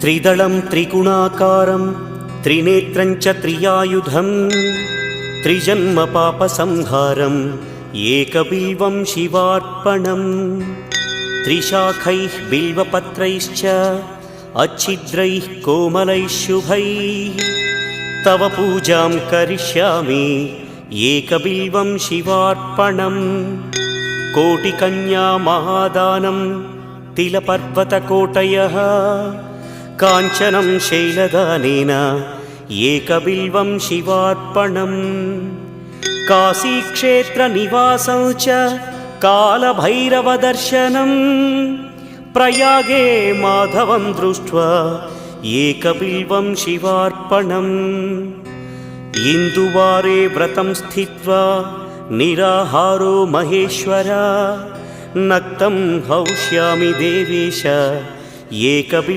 त्रिदलं त्रिगुणाकारं त्रिनेत्रं च त्रियायुधं त्रिजन्म पापसंहारम् एकबिल्वं शिवार्पणम् त्रिशाखैः बिल्वपत्रैश्च अच्छिद्रैः कोमलैः शुभैः तव पूजां करिष्यामि एकबिल्वं शिवार्पणम् कोटिकन्या महादानं तिलपर्वतकोटयः काञ्चनं शैलदानेन एकबिल्वं शिवार्पणम् काशीक्षेत्रनिवासं च कालभैरवदर्शनं प्रयागे माधवं दृष्ट्वा एकबिल्वं शिवार्पणम् इन्दुवारे व्रतं स्थित्वा निराहारो महेश्वर नक्तं हौष्यामि देवेश एकबिल्वं